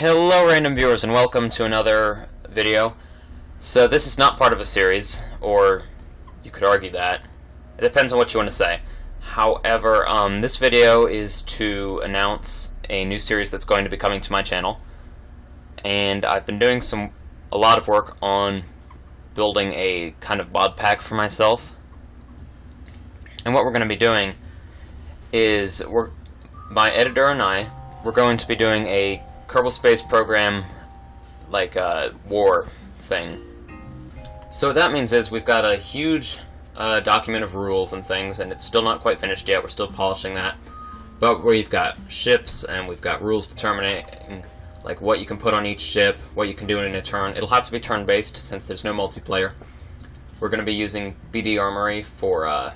Hello random viewers and welcome to another video. So this is not part of a series, or you could argue that. It depends on what you want to say. However, this video is to announce a new series that's going to be coming to my channel. And I've been doing a lot of work on building a kind of mod pack for myself. And what we're going to be doing is my editor and we're going to be doing a Kerbal Space program, like a war thing. So what that means is we've got a huge document of rules and things, and it's still not quite finished yet. We're still polishing that. But we've got ships, and we've got rules determining like what you can put on each ship, what you can do in a turn. It'll have to be turn-based since there's no multiplayer. We're going to be using BDA Armory for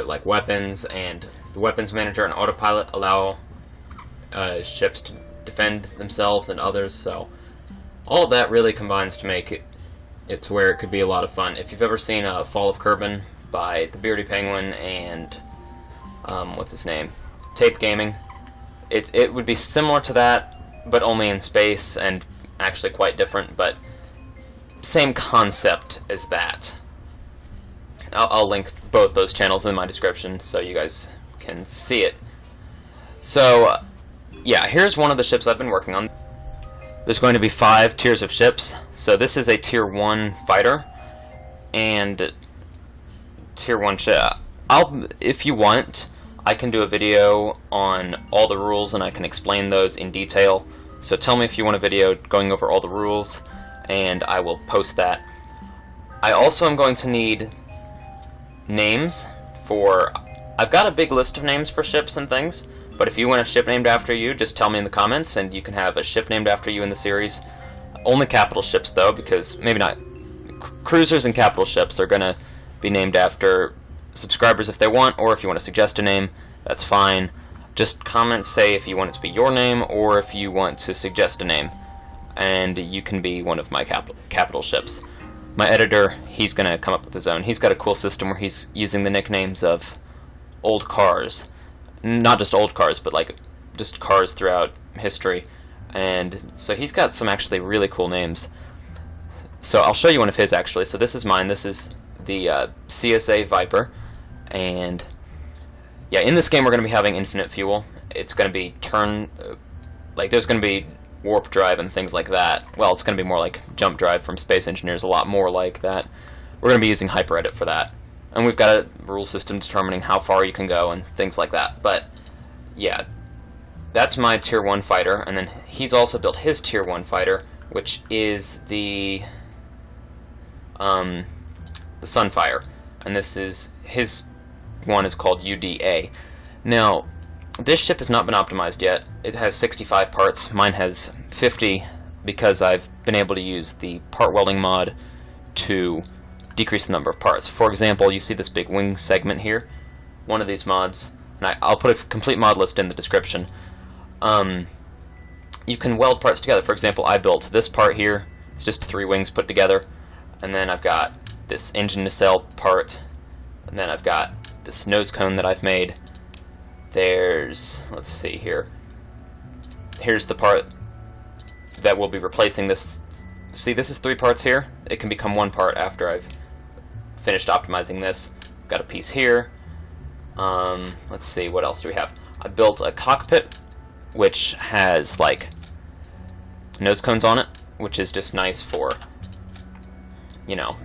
like weapons, and the weapons manager and autopilot allow ships to defend themselves and others, so all of that really combines to make it to where it could be a lot of fun. If you've ever seen Fall of Kerbin by TheBeardyPenguin and what's his name, Tape Gaming, it would be similar to that, but only in space, and actually quite different, but same concept as that. I'll link both those channels in my description so you guys can see it. So yeah, here's one of the ships I've been working on. There's going to be 5 tiers of ships. So this is a tier 1 fighter and tier 1 ship. If you want, I can do a video on all the rules and I can explain those in detail. So tell me if you want a video going over all the rules and I will post that. I also am going to need names for... I've got a big list of names for ships and things. But if you want a ship named after you, just tell me in the comments, and you can have a ship named after you in the series. Only capital ships, though, because maybe not. Cruisers and capital ships are going to be named after subscribers if they want, or if you want to suggest a name, that's fine. Just comment, say if you want it to be your name, or if you want to suggest a name, and you can be one of my capital ships. My editor, he's going to come up with his own. He's got a cool system where he's using the nicknames of old cars. Not just old cars, but like just cars throughout history, and so he's got some actually really cool names. So I'll show you one of his actually. So this is mine. This is the CSA Viper, and yeah, in this game we're going to be having infinite fuel. It's going to be like there's going to be warp drive and things like that. Well, it's going to be more like jump drive from Space Engineers, a lot more like that. We're going to be using Hyperedit for that. And we've got a rule system determining how far you can go and things like that. But yeah, that's my tier 1 fighter, and then he's also built his tier 1 fighter, which is the Sunfire, and this is his one is called UDA. Now, this ship has not been optimized yet. It has 65 parts. Mine has 50 because I've been able to use the part welding mod to decrease the number of parts. For example, you see this big wing segment here, one of these mods, and I'll put a complete mod list in the description. You can weld parts together. For example, I built this part here. It's just 3 wings put together, and then I've got this engine nacelle part, and then I've got this nose cone that I've made. Let's see here. Here's the part that will be replacing this. See, this is 3 parts here. It can become 1 part after I've finished optimizing this. Got a piece here. Let's see, what else do we have? I built a cockpit which has like nose cones on it, which is just nice for, you know,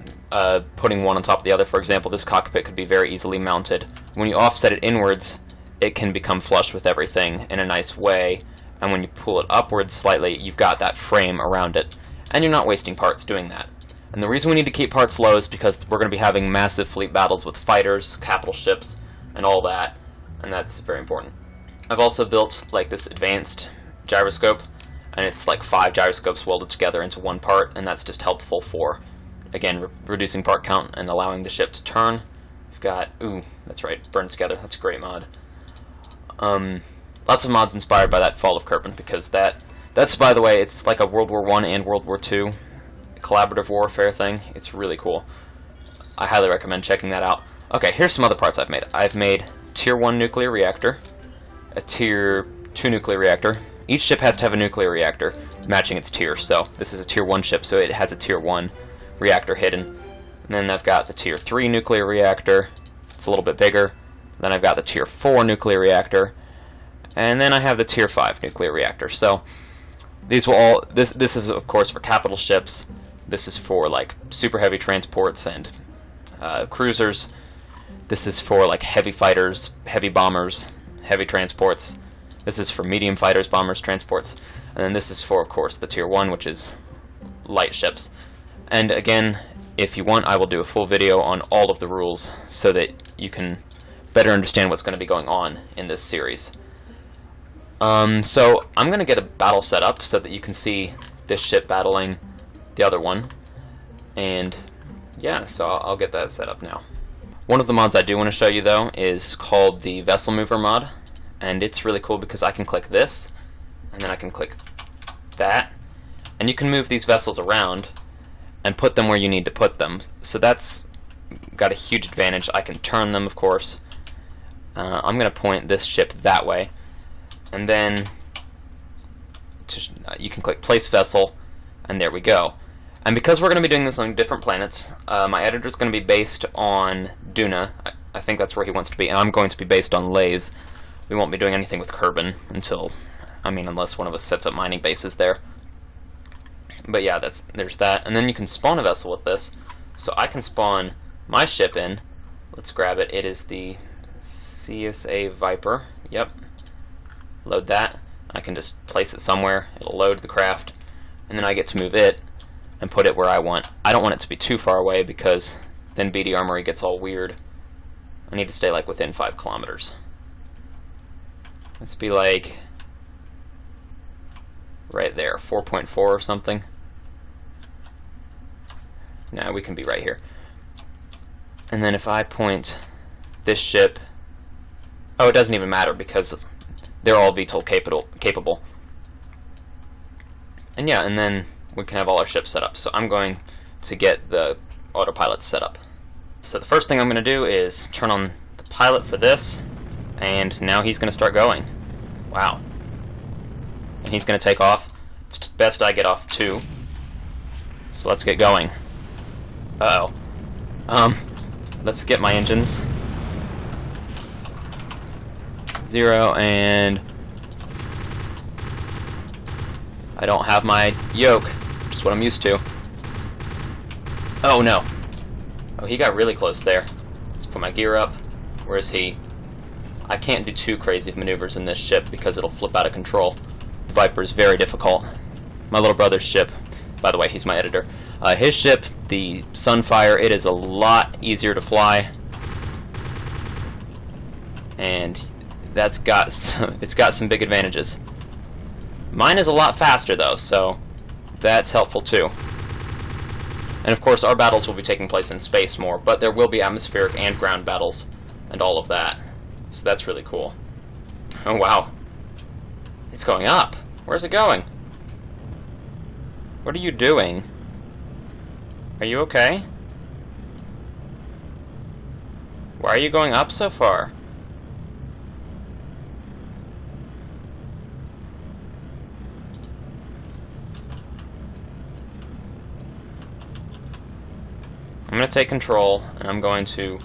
putting one on top of the other. For example, this cockpit could be very easily mounted. When you offset it inwards, it can become flush with everything in a nice way, and when you pull it upwards slightly, you've got that frame around it, and you're not wasting parts doing that. And the reason we need to keep parts low is because we're going to be having massive fleet battles with fighters, capital ships, and all that, and that's very important. I've also built like this advanced gyroscope, and it's like 5 gyroscopes welded together into 1 part, and that's just helpful for, again, reducing part count and allowing the ship to turn. We've got, that's right, BurnTogether, that's a great mod. Lots of mods inspired by that Fall of Kerbin, because that's, by the way, it's like a World War I and World War II collaborative warfare thing. It's really cool. I highly recommend checking that out. Okay, here's some other parts I've made. I've made tier 1 nuclear reactor, a tier 2 nuclear reactor, each ship has to have a nuclear reactor matching its tier. So this is a tier 1 ship, so it has a tier 1 reactor hidden. And then I've got the tier 3 nuclear reactor. It's a little bit bigger. Then I've got the tier 4 nuclear reactor. And then I have the tier 5 nuclear reactor. So these will all, this is of course for capital ships. This is for like super heavy transports and cruisers. This is for like heavy fighters, heavy bombers, heavy transports. This is for medium fighters, bombers, transports. And then this is for, of course, the tier 1, which is light ships. And again, if you want, I will do a full video on all of the rules so that you can better understand what's going to be going on in this series. So I'm going to get a battle set up so that you can see this ship battling the other one. And yeah, so I'll get that set up now. One of the mods I do want to show you though is called the Vessel Mover mod, and it's really cool because I can click this and then I can click that, and you can move these vessels around and put them where you need to put them. So that's got a huge advantage. I can turn them, of course. I'm going to point this ship that way, and then you can click place vessel, and there we go. And because we're going to be doing this on different planets, my editor is going to be based on Duna. I think that's where he wants to be, and I'm going to be based on Laythe. We won't be doing anything with Kerbal until, unless one of us sets up mining bases there. But yeah, there's that. And then you can spawn a vessel with this. So I can spawn my ship in. Let's grab it. It is the CSA Viper. Yep. Load that. I can just place it somewhere. It'll load the craft. And then I get to move it and put it where I want. I don't want it to be too far away because then BD Armory gets all weird. I need to stay like within 5 kilometers. Let's be like right there, 4.4 or something. Now we can be right here. And then if I point this ship, oh, it doesn't even matter because they're all VTOL capable. And yeah, and then we can have all our ships set up. So I'm going to get the autopilot set up. So the first thing I'm going to do is turn on the pilot for this, and now he's going to start going. Wow. And he's going to take off. It's best I get off too. So let's get going. Uh-oh. Let's get my engines. 0, and I don't have my yoke, which is what I'm used to. Oh no. Oh, he got really close there. Let's put my gear up. Where is he? I can't do too crazy of maneuvers in this ship because it'll flip out of control. The Viper is very difficult. My little brother's ship, by the way, he's my editor. His ship, the Sunfire, it is a lot easier to fly, and it's got some big advantages. Mine is a lot faster though, so that's helpful too. And of course our battles will be taking place in space more, but there will be atmospheric and ground battles and all of that. So that's really cool. Oh wow. It's going up. Where's it going? What are you doing? Are you okay? Why are you going up so far? I'm going to take control, and I'm going to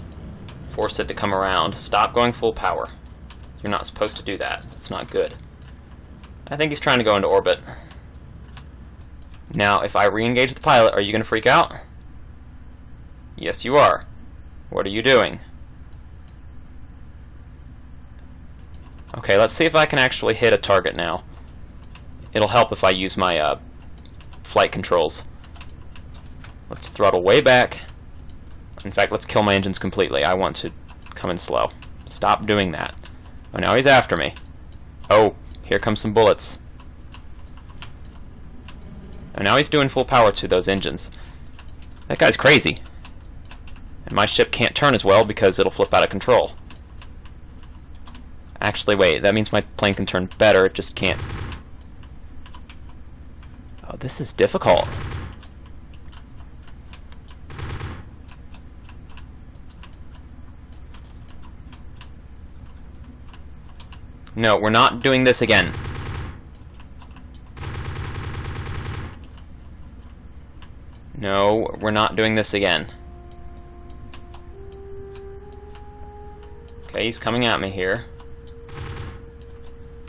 force it to come around. Stop going full power. You're not supposed to do that. It's not good. I think he's trying to go into orbit. Now, if I re-engage the pilot, are you going to freak out? Yes, you are. What are you doing? Okay, let's see if I can actually hit a target now. It'll help if I use my flight controls. Let's throttle way back. In fact, let's kill my engines completely. I want to come in slow. Stop doing that. Oh, now he's after me. Oh, here comes some bullets. And now he's doing full power to those engines. That guy's crazy. And my ship can't turn as well because it'll flip out of control. Actually, wait, that means my plane can turn better, it just can't. Oh, this is difficult. No, we're not doing this again. No, we're not doing this again. Okay, he's coming at me here.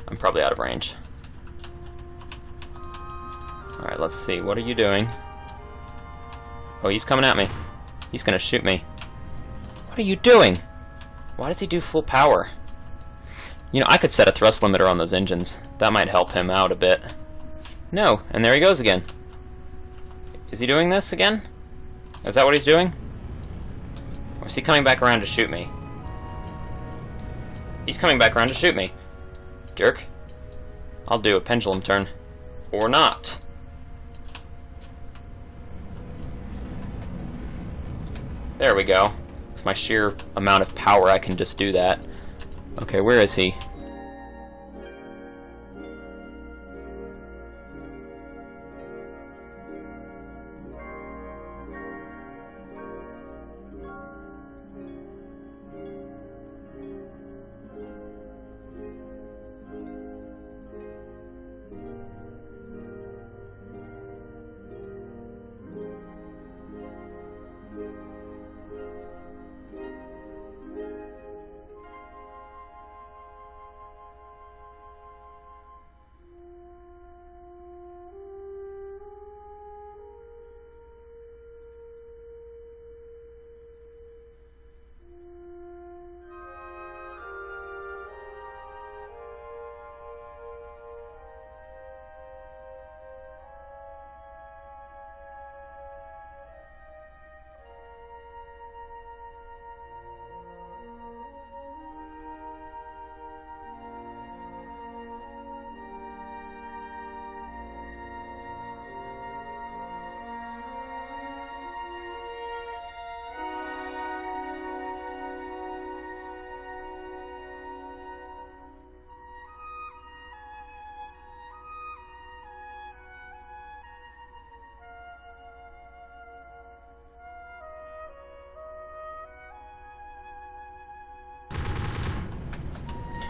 I'm probably out of range. Alright, let's see. What are you doing? Oh, he's coming at me. He's gonna shoot me. What are you doing? Why does he do full power? You know, I could set a thrust limiter on those engines. That might help him out a bit. No, and there he goes again. Is he doing this again? Is that what he's doing? Or is he coming back around to shoot me? He's coming back around to shoot me. Jerk. I'll do a pendulum turn. Or not. There we go. With my sheer amount of power, I can just do that. Okay, where is he?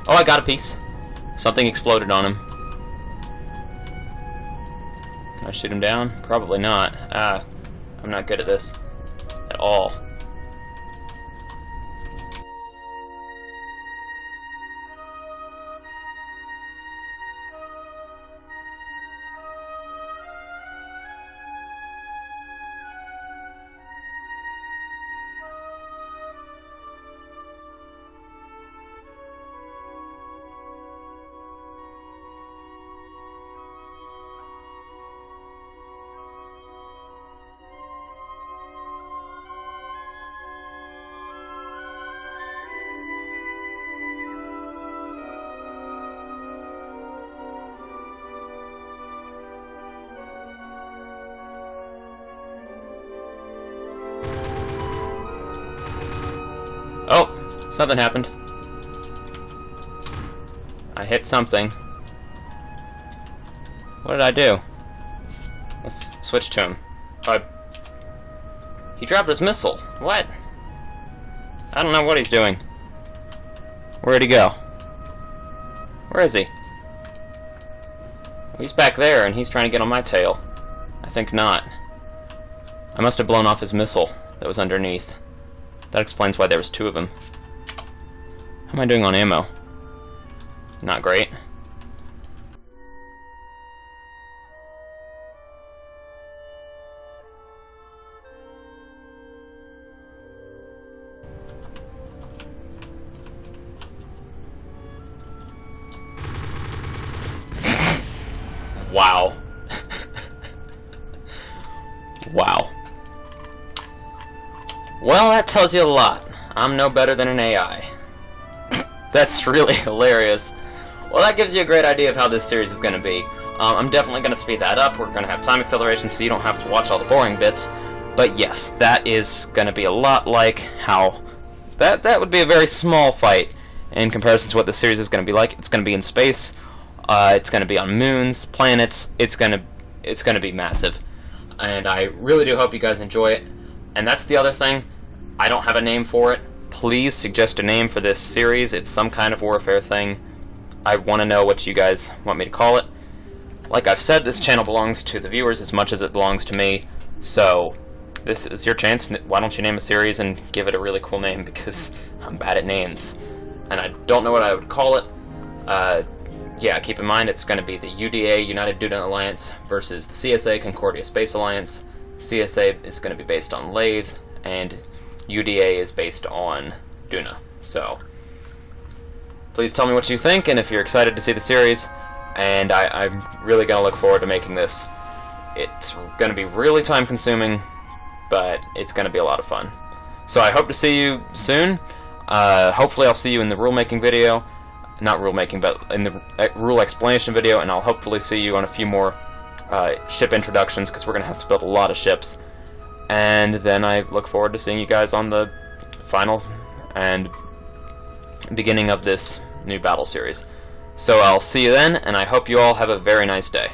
Oh, I got a piece. Something exploded on him. Can I shoot him down? Probably not. I'm not good at this at all. Oh, something happened. I hit something. What did I do? Let's switch to him. He dropped his missile. What? I don't know what he's doing. Where'd he go? Where is he? Well, he's back there and he's trying to get on my tail. I think not. I must have blown off his missile that was underneath. That explains why there was two of them. How am I doing on ammo? Not great. Wow. Wow. Well, that tells you a lot. I'm no better than an AI. That's really hilarious. Well, that gives you a great idea of how this series is going to be. I'm definitely going to speed that up. We're going to have time acceleration so you don't have to watch all the boring bits. But yes, that is going to be a lot like how... That would be a very small fight in comparison to what the series is going to be like. It's going to be in space. It's going to be on moons, planets. It's going to be massive. And I really do hope you guys enjoy it. And that's the other thing. I don't have a name for it. Please suggest a name for this series. It's some kind of warfare thing. I want to know what you guys want me to call it. Like I've said, this channel belongs to the viewers as much as it belongs to me. So this is your chance. Why don't you name a series and give it a really cool name, because I'm bad at names and I don't know what I would call it. Yeah, keep in mind it's going to be the UDA, United Duna Alliance, versus the CSA, Concordia Space Alliance. CSA is going to be based on Laythe, and UDA is based on Duna. So please tell me what you think, and if you're excited to see the series. And I'm really going to look forward to making this. It's going to be really time consuming, but it's going to be a lot of fun. So I hope to see you soon. Hopefully I'll see you in the rule making video. Not rule making, but in the rule explanation video, and I'll hopefully see you on a few more ship introductions, because we're going to have to build a lot of ships. And then I look forward to seeing you guys on the final and beginning of this new battle series. So I'll see you then, and I hope you all have a very nice day.